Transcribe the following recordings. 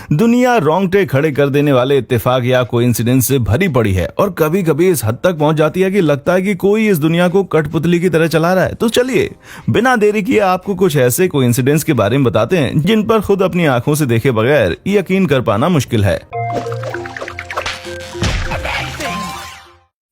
दुनिया रोंगटे खड़े कर देने वाले इत्तेफाक या कोइंसिडेंस से भरी पड़ी है और कभी कभी इस हद तक पहुंच जाती है कि लगता है कि कोई इस दुनिया को कठपुतली की तरह चला रहा है। तो चलिए बिना देरी किए आपको कुछ ऐसे कोइंसिडेंस के बारे में बताते हैं जिन पर खुद अपनी आंखों से देखे बगैर यकीन कर पाना मुश्किल है।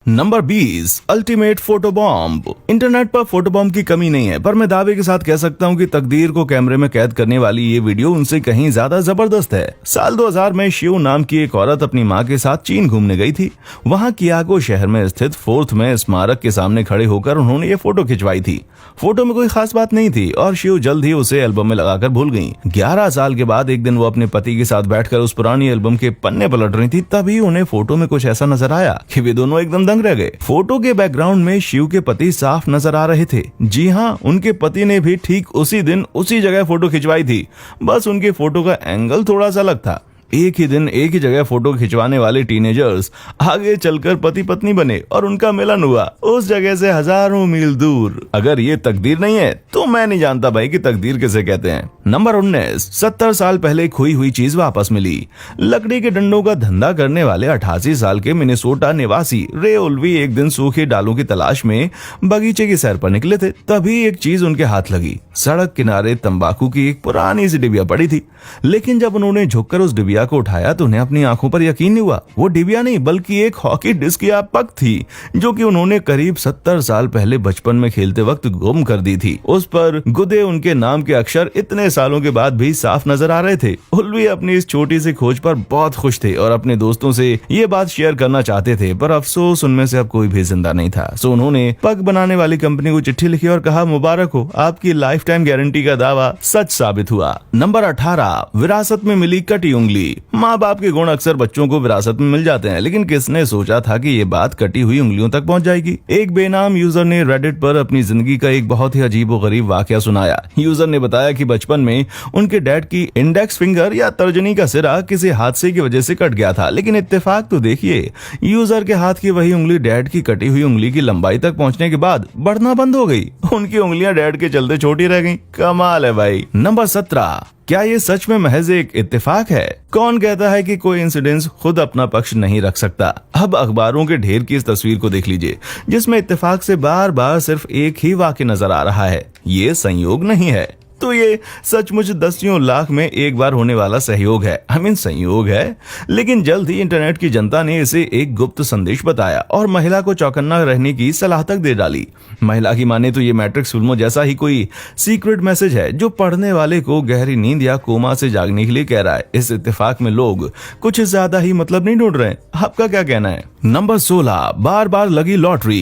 Number 20, ultimate photo bomb. Internet पर फोटो बॉम्ब की कमी नहीं है, पर मैं दावे के साथ कह सकता हूं कि तकदीर को कैमरे में कैद करने वाली ये वीडियो उनसे कहीं ज्यादा जबरदस्त है। साल 2000 में शिव नाम की एक औरत अपनी मां के साथ चीन घूमने गई थी। वहां कियागो शहर में स्थित फोर्थ में स्मारक के सामने खड़े होकर उन्होंने ये फोटो खिंचवाई थी। फोटो में कोई खास बात नहीं थी और शिव जल्द ही उसे एल्बम में लगाकर भूल गई। 11 साल के बाद एक दिन वो अपने पति के साथ बैठकर उस पुरानी एल्बम के पन्ने पलट रही थी, तभी उन्हें फोटो में कुछ ऐसा नजर आया कि वे दोनों एकदम दंग रह गए। फोटो के बैकग्राउंड में शिव के पति साफ नजर आ रहे थे। जी हाँ, उनके पति ने भी ठीक उसी दिन उसी जगह फोटो खिंचवाई थी, बस उनके फोटो का एंगल थोड़ा सा अलग था। एक ही दिन एक ही जगह फोटो खिंचवाने वाले टीनेजर्स आगे चलकर पति पत्नी बने और उनका मिलन हुआ उस जगह से हजारों मील दूर। अगर ये तकदीर नहीं है तो मैं नहीं जानता भाई कि तकदीर किसे कहते हैं। नंबर 19, 70 साल पहले खोई हुई चीज वापस मिली। लकड़ी के डंडों का धंधा करने वाले 88 साल के मिनेसोटा निवासी रे ओल्वी एक दिन सूखे डालों की तलाश में बगीचे की सैर पर निकले थे। तभी एक चीज उनके हाथ लगी। सड़क किनारे तंबाकू की एक पुरानी सी डिबिया पड़ी थी, लेकिन जब उन्होंने झुककर उस डिबिया को उठाया तो उन्हें अपनी आंखों पर यकीन नहीं हुआ। वो डिबिया नहीं बल्कि एक हॉकी डिस्क या पक थी, जो कि उन्होंने करीब 70 साल पहले बचपन में खेलते वक्त गुम कर दी थी। उस पर गुदे उनके नाम के अक्षर इतने सालों के बाद भी साफ नजर आ रहे थे। उल्वी अपनी इस छोटी सी खोज पर बहुत खुश थे और अपने दोस्तों से ये बात शेयर करना चाहते थे, पर अफसोस उनमें से अब कोई भी जिंदा नहीं था। सो उन्होंने पग बनाने वाली कंपनी को चिट्ठी लिखी और कहा, मुबारक हो, आपकी लाइफ टाइम गारंटी का दावा सच साबित हुआ। नंबर 18, विरासत में मिली कटी उंगली। माँ बाप के गुण अक्सर बच्चों को विरासत में मिल जाते हैं, लेकिन किसने सोचा था कि ये बात कटी हुई उंगलियों तक पहुंच जाएगी। एक बेनाम यूजर ने रेडिट पर अपनी जिंदगी का एक बहुत ही अजीब और गरीब वाकया सुनाया। यूजर ने बताया कि बचपन में उनके डैड की इंडेक्स फिंगर या तर्जनी का सिरा किसी हादसे की वजह से कट गया था, लेकिन इत्तेफाक तो देखिए, यूजर के हाथ की वही उंगली डैड की कटी हुई उंगली की लंबाई तक पहुंचने के बाद बढ़ना बंद हो गई। उनकी उंगलियां डैड के चलते छोटी रह गईं। कमाल है भाई। नंबर 17, क्या ये सच में महज एक इत्तेफाक है? कौन कहता है कि कोई इंसिडेंस खुद अपना पक्ष नहीं रख सकता? अब अखबारों के ढेर की इस तस्वीर को देख लीजिए, जिसमें इत्तेफाक से बार बार सिर्फ एक ही वाक्य नजर आ रहा है। ये संयोग नहीं है, तो ये सचमुच दसियों लाख में एक बार होने वाला सहयोग है। संयोग है, लेकिन जल्द ही इंटरनेट की जनता ने इसे एक गुप्त संदेश बताया और महिला को चौकन्ना रहने की सलाह तक दे डाली। महिला की माने तो ये मैट्रिक्स फिल्मों जैसा ही कोई सीक्रेट मैसेज है जो पढ़ने वाले को गहरी नींद या कोमा से जागने के लिए कह रहा है। इस इत्तेफाक में लोग कुछ ज्यादा ही मतलब नहीं ढूंढ रहे। आपका क्या कहना है? नंबर 16, बार बार लगी लॉटरी।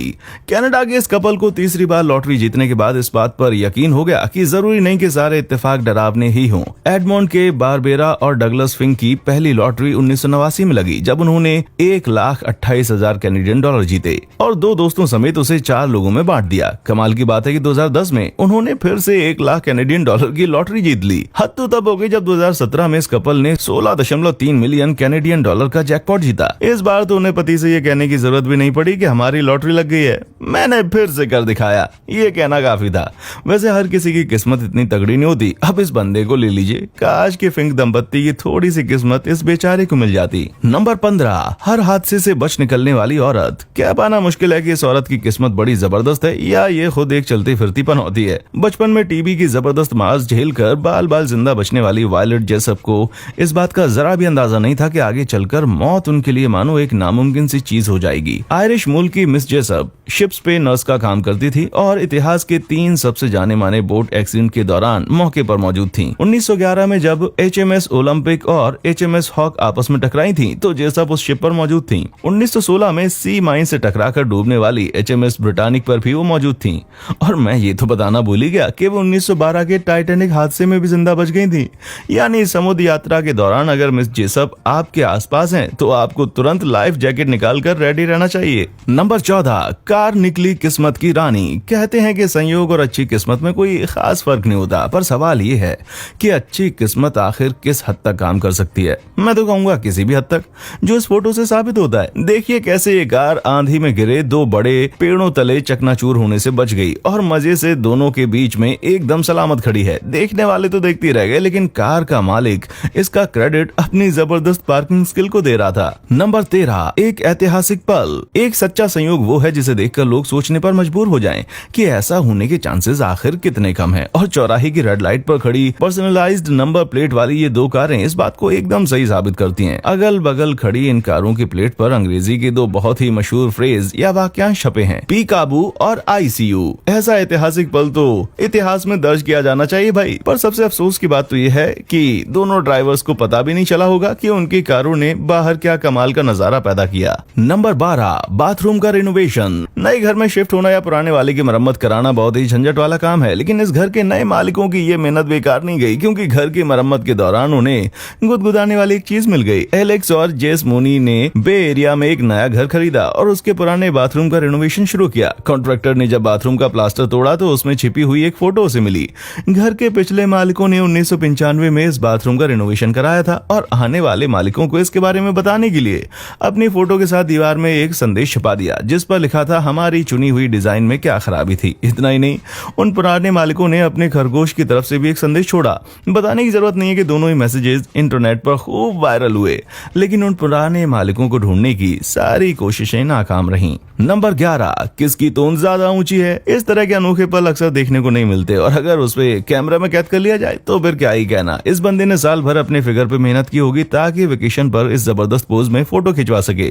कनाडा के इस कपल को तीसरी बार लॉटरी जीतने के बाद इस बात पर यकीन हो गया कि जरूरी नहीं कि सारे इत्तेफाक डरावने ही हों। एडमोंड के बारबेरा और डगलस फिंक की पहली लॉटरी 1989 में लगी, जब उन्होंने 1,28,000 कैनेडियन डॉलर जीते और 2 दोस्तों समेत उसे 4 लोगों में बांट दिया। कमाल की बात है कि 2010 में उन्होंने फिर से 1 लाख कैनेडियन डॉलर की लॉटरी जीत ली। हद तो तब हो गई जब 2017 में इस कपल ने 16.3 मिलियन कैनेडियन डॉलर का जैकपॉट जीता। इस बार तो उन्हें पति से ये कहने की जरूरत भी नहीं पड़ी कि हमारी लॉटरी लग गई है, मैंने फिर से कर दिखाया। ये कहना काफी था। वैसे हर किसी की किस्मत इतनी तगड़ी नहीं होती। अब इस बंदे को ले लीजिए, काश के फिंक दंपत्ति की थोड़ी सी किस्मत इस बेचारे को मिल जाती। नंबर 15, हर हादसे से बच निकलने वाली औरत। कह पाना मुश्किल है कि इस औरत की किस्मत बड़ी जबरदस्त है या ये खुद एक चलती फिरती पन होती है। बचपन में टीबी की जबरदस्त मार झेलकर बाल बाल जिंदा बचने वाली वायलेट जेसप को इस बात का जरा भी अंदाजा नहीं था कि आगे चलकर मौत उनके लिए मानो एक नामुमकिन सी चीज हो जाएगी। आयरिश मूल की मिस जेसप शिप्स पे नर्स का काम करती थी और इतिहास के 3 सबसे जाने माने बोट एक्सीडेंट के दौरान मौके पर मौजूद थी। 1911 में जब HMS ओलंपिक और HMS हॉक आपस में टकराई थी तो जेसप उस शिप पर मौजूद थी। 1916 में सी माइन से टकराकर डूबने वाली HMS ब्रिटानिक पर भी वो मौजूद थी। और मैं ये तो बताना भूल ही गया कि वो 1912 के टाइटैनिक हादसे में भी जिंदा बच गई थी। यानी समुद्र यात्रा के दौरान अगर मिस जेसप आपके आसपास हैं तो आपको तुरंत लाइफ जैकेट निकालकर रेडी रहना चाहिए। नंबर 14, कार निकली किस्मत की रानी। कहते हैं कि संयोग और अच्छी किस्मत में कोई खास फर्क नहीं होता। पता, पर सवाल ये है कि अच्छी किस्मत आखिर किस हद तक काम कर सकती है। मैं तो कहूंगा किसी भी हद तक, जो इस फोटो से साबित होता है। देखिए कैसे ये कार आंधी में गिरे दो बड़े पेड़ों तले चकनाचूर होने से बच गई और मजे से दोनों के बीच में एकदम सलामत खड़ी है। देखने वाले तो देखते ही रह गए, लेकिन कार का मालिक इसका क्रेडिट अपनी जबरदस्त पार्किंग स्किल को दे रहा था। नंबर 13, एक ऐतिहासिक पल। एक सच्चा संयोग वो है जिसे देखकर लोग सोचने पर मजबूर हो जाएं कि ऐसा होने के चांसेस आखिर कितने कम हैं। और चौराहे की रेड लाइट पर खड़ी पर्सनलाइज्ड नंबर प्लेट वाली ये दो कारें इस बात को एकदम सही साबित करती हैं। अगल बगल खड़ी इन कारों की प्लेट पर अंग्रेजी के दो बहुत ही मशहूर फ्रेज या वाक्यांश छपे हैं, पी काबू और ICU। ऐसा ऐतिहासिक पल तो इतिहास में दर्ज किया जाना चाहिए भाई। पर सबसे अफसोस की बात तो ये है कि दोनों ड्राइवर्स को पता भी नहीं चला होगा कि उनकी कारों ने बाहर क्या कमाल का नजारा पैदा किया। नंबर 12, बाथरूम का रिनोवेशन। नए घर में शिफ्ट होना या पुराने वाले की मरम्मत कराना बहुत ही झंझट वाला काम है, लेकिन इस घर के नए मालिकों की ये मेहनत बेकार नहीं गई, क्योंकि घर की मरम्मत के दौरान उन्हें गुदगुदाने वाली एक चीज मिल गई। एलेक्स और जेस मोनी ने बे एरिया में एक नया घर खरीदा और उसके पुराने बाथरूम का रिनोवेशन शुरू किया। कॉन्ट्रैक्टर ने जब बाथरूम का प्लास्टर तोड़ा तो उसमें छिपी हुई एक फोटो उसे मिली। घर के पिछले मालिकों ने 1995 में इस बाथरूम का रिनोवेशन कराया था और आने वाले मालिकों को इसके बारे में बताने के लिए अपनी फोटो के साथ दीवार में एक संदेश छपा दिया, जिस पर लिखा था हमारी चुनी हुई डिजाइन में क्या खराबी थी। इतना ही नहीं, उन पुराने मालिकों ने अपने खरगोश की तरफ से भी एक संदेश छोड़ा। बताने की जरूरत नहीं है कि दोनों ही मैसेजेस इंटरनेट पर खूब वायरल हुए, लेकिन उन पुराने मालिकों को ढूंढने की सारी कोशिशें नाकाम रहीं। नंबर 11, किसकी तोन ज्यादा ऊंची है। इस तरह के अनोखे पल अक्सर देखने को नहीं मिलते, और अगर उस पे कैमरा में कैद कर लिया जाए तो फिर क्या ही कहना। इस बंदे ने साल भर अपने फिगर पे मेहनत की होगी ताकि वेकेशन पर इस जबरदस्त पोज में फोटो खिंचवा सके।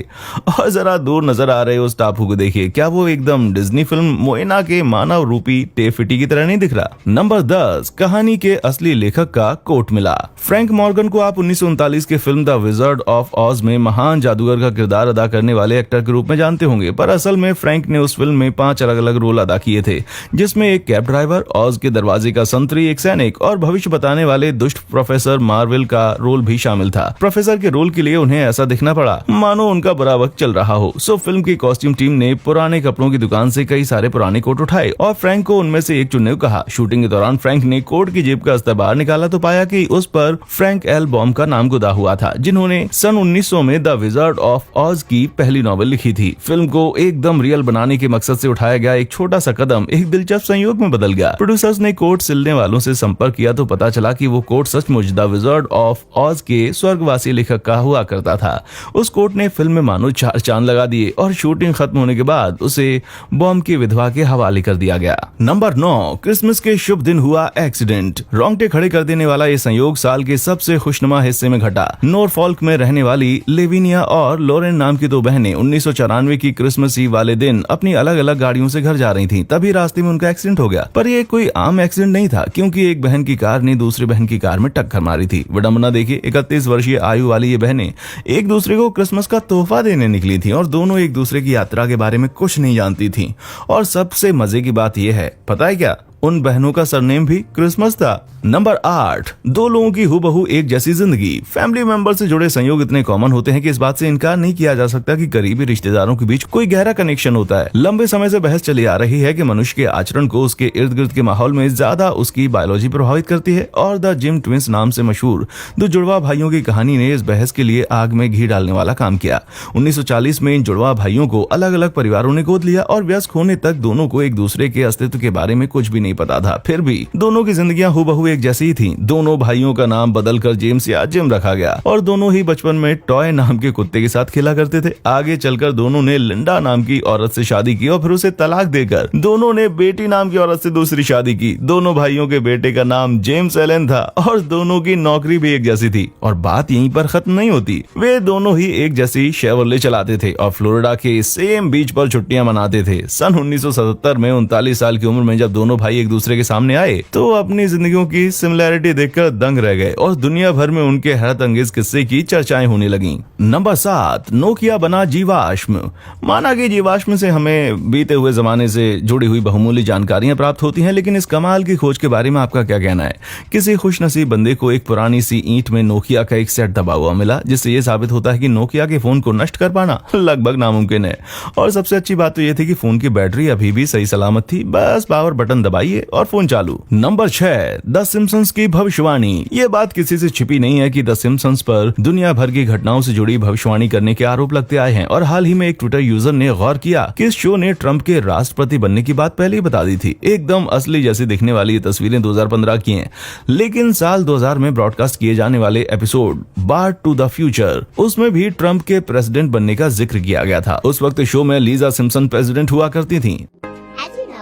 और जरा दूर नजर आ रहे उस टापू को देखिए, क्या वो एकदम डिज्नी फिल्म मोएना के मानव रूपी टेफिटी की तरह नहीं दिख रहा। नंबर 10, कहानी के असली लेखक का कोट मिला। फ्रैंक मॉर्गन को आप 1939 के फिल्म द विजर्ड ऑफ ऑज में महान जादूगर का किरदार अदा करने वाले एक्टर के रूप में जानते होंगे, पर असल में फ्रैंक ने उस फिल्म में 5 अलग अलग रोल अदा किए थे, जिसमें एक कैब ड्राइवर, ऑज के दरवाजे का संतरी, एक सैनिक और भविष्य बताने वाले दुष्ट प्रोफेसर मार्वेल का रोल भी शामिल था। प्रोफेसर के रोल के लिए उन्हें ऐसा दिखना पड़ा मानो उनका बुरा वक्त चल रहा हो। सो फिल्म की कॉस्ट्यूम टीम ने पुराने कपड़ों की दुकान से कई सारे पुराने कोट उठाए और फ्रैंक को उनमें से एक चुनने को कहा। शूटिंग के दौरान फ्रैंक ने कोट की जेब का अस्तर बाहर निकाला तो पाया कि उस पर फ्रैंक एल बॉम का नाम गुदा हुआ था, जिन्होंने सन 1900 में द विजर्ड ऑफ ऑज की पहली नॉवेल लिखी थी। फिल्म को एकदम रियल बनाने के मकसद से उठाया गया एक छोटा सा कदम एक दिलचस्प संयोग में बदल गया। प्रोड्यूसर्स ने कोट सिलने वालों से संपर्क किया तो पता चला कि वो कोट सचमुच द विजर्ड ऑफ ऑज के स्वर्गवासी लेखक का हुआ करता था। उस कोट ने फिल्म में मानो 4 चांद लगा दिए और शूटिंग खत्म होने के बाद उसे बॉम की विधवा के हवाले कर दिया गया। नंबर 9, क्रिसमस के शुभ दिन हुआ एक्सीडेंट। रोंगटे खड़े कर देने वाला ये संयोग साल के सबसे खुशनुमा हिस्से में घटा। नॉरफॉल्क में रहने वाली लेविनिया और लॉरेन नाम की दो बहनें 1994 की क्रिसमस ईव वाले दिन अपनी अलग अलग गाड़ियों से घर जा रही थीं। तभी रास्ते में उनका एक्सीडेंट हो गया, पर ये कोई आम एक्सीडेंट नहीं था, क्योंकि एक बहन की कार ने दूसरी बहन की कार में टक्कर मारी थी। विडंबना देखिए, 31 वर्षीय आयु वाली ये बहनें एक दूसरे को क्रिसमस का तोहफा देने निकली थी और दोनों एक दूसरे की यात्रा के बारे में कुछ नहीं जानती थीं। और सबसे मजे की बात यह है, पता है क्या, उन बहनों का सरनेम भी क्रिसमस था। नंबर 8, दो लोगों की हूबहू एक जैसी जिंदगी। फैमिली मेंबर से जुड़े संयोग इतने कॉमन होते हैं कि इस बात से इनकार नहीं किया जा सकता कि करीबी रिश्तेदारों के बीच कोई गहरा कनेक्शन होता है। लंबे समय से बहस चली आ रही है कि मनुष्य के आचरण को उसके इर्द गिर्द के माहौल में ज्यादा उसकी बायोलॉजी प्रभावित करती है, और द जिम ट्विंस नाम से मशहूर दो जुड़वा भाइयों की कहानी ने इस बहस के लिए आग में घी डालने वाला काम किया। 1940 में इन जुड़वा भाइयों को अलग अलग परिवारों ने गोद लिया और वयस्क होने तक दोनों को एक दूसरे के अस्तित्व के बारे में कुछ भी नहीं पता था। फिर भी दोनों की जिंदगियां हूबहू एक जैसी ही थीं। दोनों भाइयों का नाम बदलकर जेम्स या जिम रखा गया और दोनों ही बचपन में टॉय नाम के कुत्ते के साथ खेला करते थे। आगे चलकर दोनों ने लिंडा नाम की औरत से शादी की और फिर उसे तलाक देकर दोनों ने बेटी नाम की औरत से दूसरी शादी की। दोनों भाइयों के बेटे का नाम जेम्स एलन था और दोनों की नौकरी भी एक जैसी थी। और बात यहीं पर खत्म नहीं होती, वे दोनों ही एक जैसी शेवरले चलाते थे और फ्लोरिडा के सेम बीच पर छुट्टियां मनाते थे। सन 1977 में 39 साल की उम्र में जब दोनों भाई एक दूसरे के सामने आए तो अपनी जिंदगियों की सिमिलैरिटी देखकर दंग रह गए और दुनिया भर में उनके हैरत अंगेज किस्से की चर्चाएं होने लगीं। नंबर 7, नोकिया बना जीवाश्म। माना कि जीवाश्म से हमें बीते हुए जमाने से जुड़ी हुई बहुमूल्य जानकारियां प्राप्त होती हैं, लेकिन इस कमाल की खोज के बारे में आपका क्या कहना है? किसी खुशनसीब बंदे को एक पुरानी सी ईंट में नोकिया का एक सेट दबा हुआ मिला, जिससे यह साबित होता है कि नोकिया के फोन को नष्ट कर पाना लगभग नामुमकिन है। और सबसे अच्छी बात तो यह थी कि फोन की बैटरी अभी भी सही सलामत थी, बस पावर बटन दबाइए चाहिए और फोन चालू। नंबर 6, द सिम्पसंस की भविष्यवाणी। ये बात किसी से छिपी नहीं है कि द सिम्पसंस पर दुनिया भर की घटनाओं से जुड़ी भविष्यवाणी करने के आरोप लगते आए हैं और हाल ही में एक ट्विटर यूजर ने गौर किया कि इस शो ने ट्रंप के राष्ट्रपति बनने की बात पहले ही बता दी थी। एकदम असली जैसी दिखने वाली ये तस्वीरें 2015 की हैं, लेकिन साल 2000 में ब्रॉडकास्ट किए जाने वाले episode bard to the future, उसमें भी ट्रंप के प्रेसिडेंट बनने का जिक्र किया गया था। उस वक्त शो में लीजा सिम्पसन प्रेसिडेंट हुआ करती थी।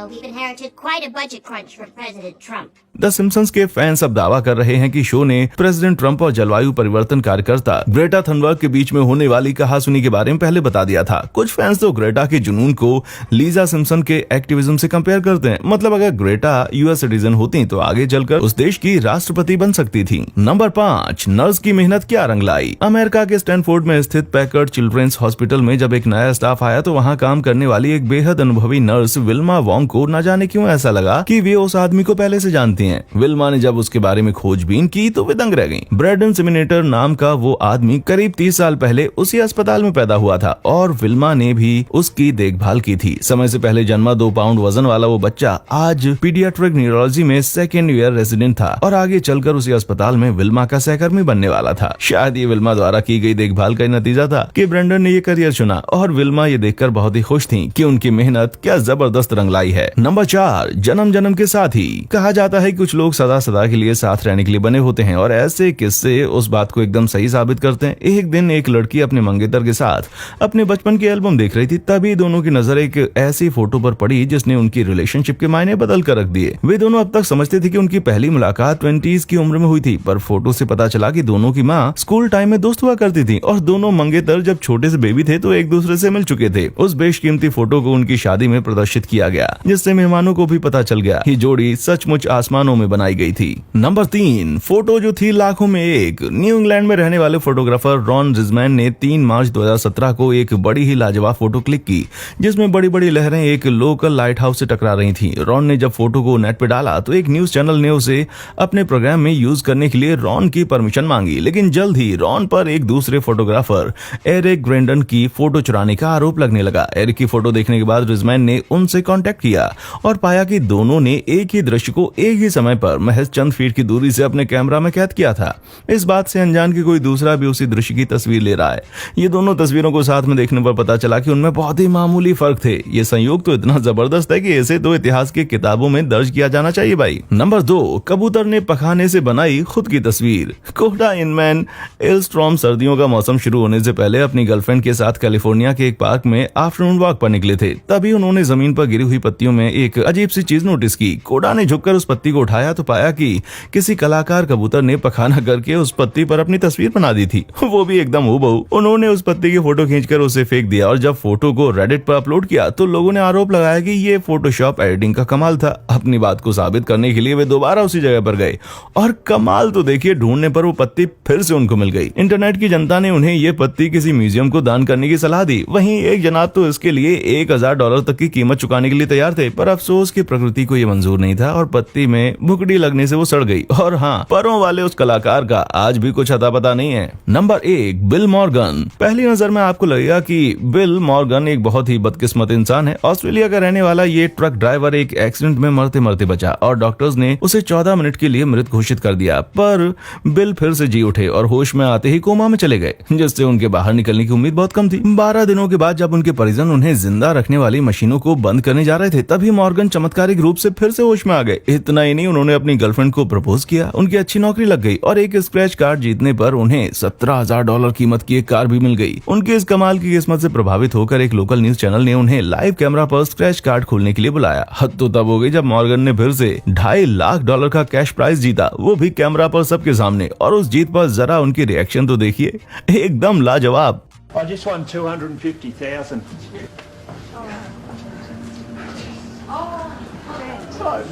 We've inherited quite a budget crunch from President Trump. The Simpsons के फैंस अब दावा कर रहे हैं कि शो ने प्रेसिडेंट ट्रंप और जलवायु परिवर्तन कार्यकर्ता ग्रेटा थनबर्ग के बीच में होने वाली कहासुनी के बारे में पहले बता दिया था। कुछ फैंस तो ग्रेटा के जुनून को लीजा सिम्पसन के एक्टिविज्म से कंपेयर करते हैं। मतलब अगर ग्रेटा यूएस सिटीजन होती तो आगे चलकर उस देश की राष्ट्रपति बन सकती थी। नंबर 5, नर्स की मेहनत क्या रंग लाई। अमेरिका के स्टैनफोर्ड में स्थित पैकर्ड चिल्ड्रेंस हॉस्पिटल में जब एक नया स्टाफ आया तो वहाँ काम करने वाली एक बेहद अनुभवी नर्स विल्मा वोंग को न जाने क्यों ऐसा लगा कि वे उस आदमी को पहले से जानती हैं। विल्मा ने जब उसके बारे में खोजबीन की तो वे दंग रह गईं। ब्रैडन सिमिनेटर नाम का वो आदमी करीब 30 साल पहले उसी अस्पताल में पैदा हुआ था और विल्मा ने भी उसकी देखभाल की थी। समय से पहले जन्मा 2 पाउंड वजन वाला वो बच्चा आज पीडियाट्रिक न्यूरोलॉजी में 2nd ईयर रेजिडेंट था और आगे चलकर उसी अस्पताल में विल्मा का सहकर्मी बनने वाला था। शायद ये विल्मा द्वारा की गई देखभाल का नतीजा था कि ब्रैंडन ने ये करियर चुना और विल्मा ये देखकर बहुत ही खुश थी कि उनकी मेहनत क्या जबरदस्त रंग लाई है। नंबर 4, जन्म जन्म के साथी। कहा जाता है कि कुछ लोग सदा सदा के लिए साथ रहने के लिए बने होते हैं और ऐसे किस्से उस बात को एकदम सही साबित करते हैं। एक दिन एक लड़की अपने मंगेतर के साथ अपने बचपन की एल्बम देख रही थी, तभी दोनों की नजर एक ऐसी फोटो पर पड़ी जिसने उनकी रिलेशनशिप के मायने बदल कर रख दिए। वे दोनों अब तक समझते थे कि उनकी पहली मुलाकात 20s की उम्र में हुई थी, पर फोटो से पता चला कि दोनों की माँ स्कूल टाइम में दोस्त हुआ करती थी और दोनों मंगेतर जब छोटे से बेबी थे तो एक दूसरे से मिल चुके थे। उस बेशकीमती फोटो को उनकी शादी में प्रदर्शित किया गया, जिससे मेहमानों को भी पता चल गया कि जोड़ी सचमुच आसमानों में बनाई गई थी। नंबर 3, फोटो जो थी लाखों में एक। न्यू इंग्लैंड में रहने वाले फोटोग्राफर रॉन रिजमैन ने 3 मार्च 2017 को एक बड़ी ही लाजवाब फोटो क्लिक की जिसमें बड़ी बड़ी लहरें एक लोकल लाइट हाउस से टकरा रही थी। रॉन ने जब फोटो को नेट पे डाला तो एक न्यूज चैनल ने उसे अपने प्रोग्राम में यूज करने के लिए रॉन की परमिशन मांगी, लेकिन जल्द ही रॉन पर एक दूसरे फोटोग्राफर एरिक ग्रेंडन की फोटो चुराने का आरोप लगने लगा। एरिक की फोटो देखने के बाद रिजमैन ने उनसे कॉन्टेक्ट किया और पाया कि दोनों ने एक ही दृश्य को एक ही समय पर महज चंद फीट की दूरी से अपने कैमरा में कैद किया था। इस बात से अनजान कि कोई दूसरा भी उसी दृश्य की तस्वीर ले रहा है। ये दोनों तस्वीरों को साथ में देखने पर पता चला कि उनमें बहुत ही मामूली फर्क थे। ये संयोग तो इतना जबरदस्त है कि इसे तो इतिहास की किताबों में दर्ज किया जाना चाहिए भाई। नंबर 2, कबूतर ने पखाने से बनाई खुद की तस्वीर। कोडा इनमैन एल्स्ट्रॉम सर्दियों का मौसम शुरू होने से पहले अपनी गर्लफ्रेंड के साथ कैलिफोर्निया के एक पार्क में आफ्टरनून वॉक पर निकले थे। तभी उन्होंने जमीन पर गिरी हुई पत्तियों में एक अजीब सी चीज नोटिस की। कोडा ने झुककर उस पत्ती को उठाया तो पाया कि किसी कलाकार कबूतर ने पखाना करके उस पत्ती पर अपनी तस्वीर बना दी थी, वो भी एकदम हूबहू। उन्होंने उस पत्ती की फोटो खींचकर उसे फेंक दिया और जब फोटो को रेडिट पर अपलोड किया तो लोगों ने आरोप लगाया कि ये फोटोशॉप एडिटिंग का कमाल था। अपनी बात को साबित करने के लिए वे दोबारा उसी जगह पर गए और कमाल तो देखिए, ढूंढने पर वो पत्ती फिर से उनको मिल गई। इंटरनेट की जनता ने उन्हें ये पत्ती किसी म्यूजियम को दान करने की सलाह दी। वहीं एक जनाब तो इसके लिए $1000 तक की कीमत चुकाने के लिए तैयार थे, पर अफसोस की प्रकृति को ये मंजूर नहीं था और पत्ती में भुकड़ी लगने से वो सड़ गई। और हाँ, परों वाले उस कलाकार का आज भी कुछ अता पता नहीं है। Number 1, bill Morgan. पहली नजर में आपको लगेगा कि बिल मॉर्गन एक बहुत ही बदकिस्मत इंसान है। ऑस्ट्रेलिया का रहने वाला ये ट्रक ड्राइवर एक एक्सीडेंट में मरते मरते बचा और डॉक्टर्स ने उसे 14 मिनट के लिए मृत घोषित कर दिया, पर बिल फिर से जी उठे और होश में आते ही कोमा में चले गए, जिससे उनके बाहर निकलने की उम्मीद बहुत कम थी। 12 दिनों के बाद जब उनके परिजन उन्हें जिंदा रखने वाली मशीनों को बंद करने जा रहे थे, तभी मॉर्गन चमत्कारिक रूप से फिर से होश में आ गए। इतना ही नहीं, उन्होंने अपनी गर्लफ्रेंड को प्रपोज किया, उनकी अच्छी नौकरी लग गई और एक स्क्रैच कार्ड जीतने पर उन्हें $17,000 कीमत की एक कार भी मिल गई। उनके इस कमाल की किस्मत से प्रभावित होकर एक लोकल न्यूज चैनल ने उन्हें लाइव कैमरा पर स्क्रैच कार्ड खोलने के लिए बुलाया। हद तो तब हो गई जब मॉर्गन ने फिर से $2.5 लाख का कैश प्राइज जीता, वो भी कैमरा पर सबके सामने। और उस जीत पर जरा उनकी रिएक्शन तो देखिए, एकदम लाजवाब। I just won 250,000.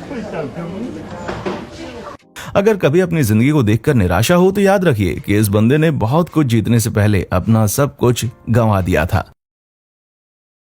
Please don't kill me. अगर कभी अपनी जिंदगी को देखकर निराशा हो तो याद रखिए कि इस बंदे ने बहुत कुछ जीतने से पहले अपना सब कुछ गंवा दिया था।